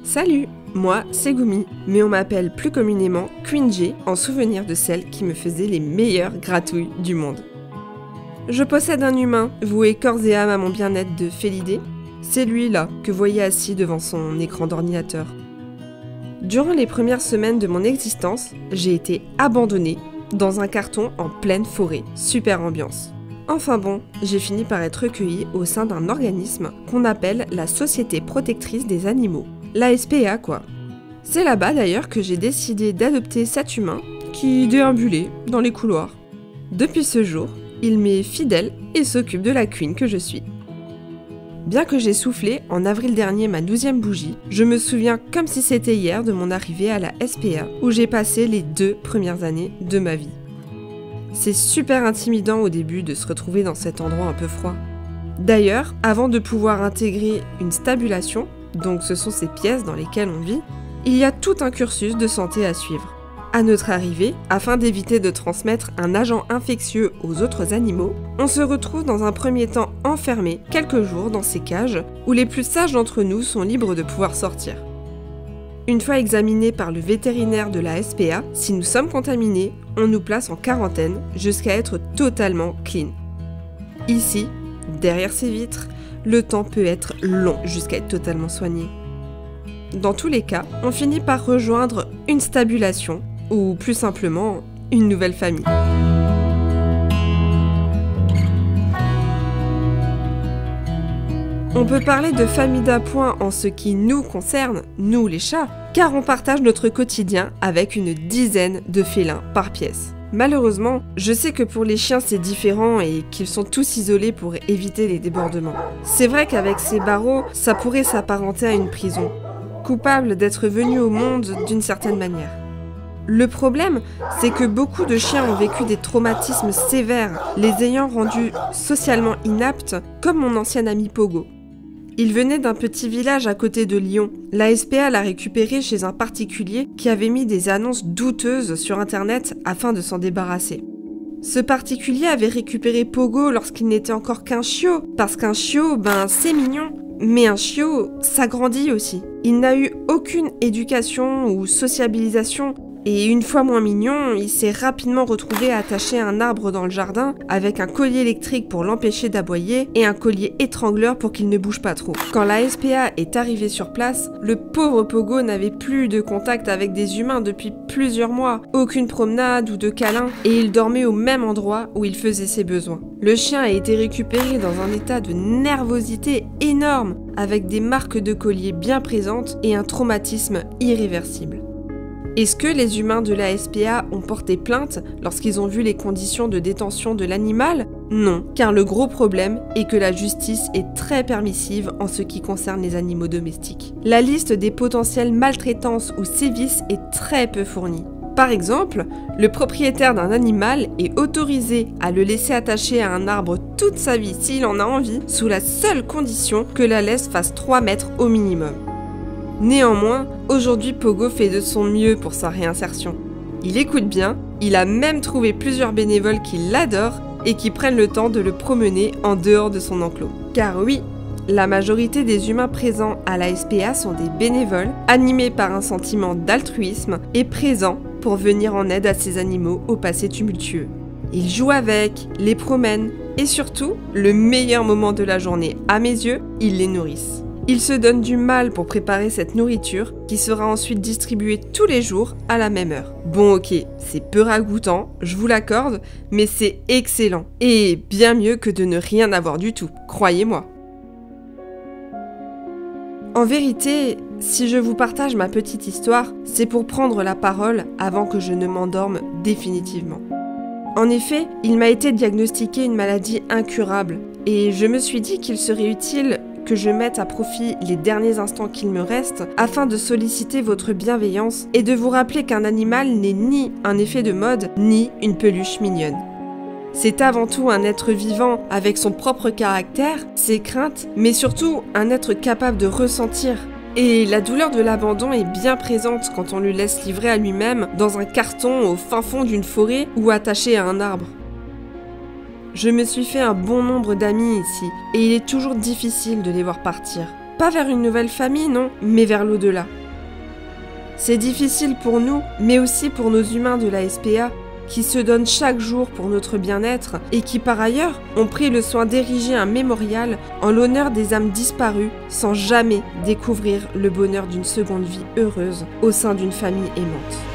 Salut, moi c'est Gumi, mais on m'appelle plus communément Queen J en souvenir de celle qui me faisait les meilleures gratouilles du monde. Je possède un humain voué corps et âme à mon bien-être de Félidé. C'est lui là que vous voyez assis devant son écran d'ordinateur. Durant les premières semaines de mon existence, j'ai été abandonnée dans un carton en pleine forêt, super ambiance. Enfin bon, j'ai fini par être recueillie au sein d'un organisme qu'on appelle la Société Protectrice des Animaux, la SPA quoi. C'est là-bas d'ailleurs que j'ai décidé d'adopter cet humain qui déambulait dans les couloirs. Depuis ce jour, il m'est fidèle et s'occupe de la queen que je suis. Bien que j'ai soufflé en avril dernier ma 12e bougie, je me souviens comme si c'était hier de mon arrivée à la SPA où j'ai passé les 2 premières années de ma vie. C'est super intimidant au début de se retrouver dans cet endroit un peu froid. D'ailleurs, avant de pouvoir intégrer une stabulation, donc ce sont ces pièces dans lesquelles on vit, il y a tout un cursus de santé à suivre. À notre arrivée, afin d'éviter de transmettre un agent infectieux aux autres animaux, on se retrouve dans un premier temps enfermés quelques jours dans ces cages où les plus sages d'entre nous sont libres de pouvoir sortir. Une fois examinés par le vétérinaire de la SPA, si nous sommes contaminés, on nous place en quarantaine jusqu'à être totalement clean. Ici, derrière ces vitres, le temps peut être long jusqu'à être totalement soigné. Dans tous les cas, on finit par rejoindre une stabulation, ou plus simplement, une nouvelle famille. On peut parler de famille d'appoint en ce qui nous concerne, nous les chats, car on partage notre quotidien avec une dizaine de félins par pièce. Malheureusement, je sais que pour les chiens c'est différent et qu'ils sont tous isolés pour éviter les débordements. C'est vrai qu'avec ces barreaux, ça pourrait s'apparenter à une prison, coupable d'être venus au monde d'une certaine manière. Le problème, c'est que beaucoup de chiens ont vécu des traumatismes sévères, les ayant rendus socialement inaptes, comme mon ancien ami Pogo. Il venait d'un petit village à côté de Lyon. La SPA l'a récupéré chez un particulier qui avait mis des annonces douteuses sur internet afin de s'en débarrasser. Ce particulier avait récupéré Pogo lorsqu'il n'était encore qu'un chiot, parce qu'un chiot, c'est mignon. Mais un chiot, ça grandit aussi. Il n'a eu aucune éducation ou sociabilisation, et une fois moins mignon, il s'est rapidement retrouvé attaché à un arbre dans le jardin avec un collier électrique pour l'empêcher d'aboyer et un collier étrangleur pour qu'il ne bouge pas trop. Quand la SPA est arrivée sur place, le pauvre Pogo n'avait plus de contact avec des humains depuis plusieurs mois, aucune promenade ou de câlin, et il dormait au même endroit où il faisait ses besoins. Le chien a été récupéré dans un état de nervosité énorme, avec des marques de collier bien présentes et un traumatisme irréversible. Est-ce que les humains de la SPA ont porté plainte lorsqu'ils ont vu les conditions de détention de l'animal? Non, car le gros problème est que la justice est très permissive en ce qui concerne les animaux domestiques. La liste des potentielles maltraitances ou sévices est très peu fournie. Par exemple, le propriétaire d'un animal est autorisé à le laisser attaché à un arbre toute sa vie s'il en a envie, sous la seule condition que la laisse fasse 3 mètres au minimum. Néanmoins, aujourd'hui Pogo fait de son mieux pour sa réinsertion. Il écoute bien, il a même trouvé plusieurs bénévoles qui l'adorent et qui prennent le temps de le promener en dehors de son enclos. Car oui, la majorité des humains présents à la SPA sont des bénévoles, animés par un sentiment d'altruisme et présents pour venir en aide à ces animaux au passé tumultueux. Ils jouent avec, les promènent et surtout, le meilleur moment de la journée à mes yeux, ils les nourrissent. Ils se donnent du mal pour préparer cette nourriture qui sera ensuite distribuée tous les jours à la même heure. Bon ok, c'est peu ragoûtant, je vous l'accorde, mais c'est excellent. Et bien mieux que de ne rien avoir du tout, croyez-moi. En vérité, si je vous partage ma petite histoire, c'est pour prendre la parole avant que je ne m'endorme définitivement. En effet, il m'a été diagnostiqué une maladie incurable, et je me suis dit qu'il serait utile que je mette à profit les derniers instants qu'il me reste afin de solliciter votre bienveillance et de vous rappeler qu'un animal n'est ni un effet de mode, ni une peluche mignonne. C'est avant tout un être vivant avec son propre caractère, ses craintes, mais surtout un être capable de ressentir. Et la douleur de l'abandon est bien présente quand on le laisse livrer à lui-même dans un carton au fin fond d'une forêt ou attaché à un arbre. Je me suis fait un bon nombre d'amis ici, et il est toujours difficile de les voir partir. Pas vers une nouvelle famille, non, mais vers l'au-delà. C'est difficile pour nous, mais aussi pour nos humains de la SPA, qui se donnent chaque jour pour notre bien-être et qui par ailleurs ont pris le soin d'ériger un mémorial en l'honneur des âmes disparues sans jamais découvrir le bonheur d'une seconde vie heureuse au sein d'une famille aimante.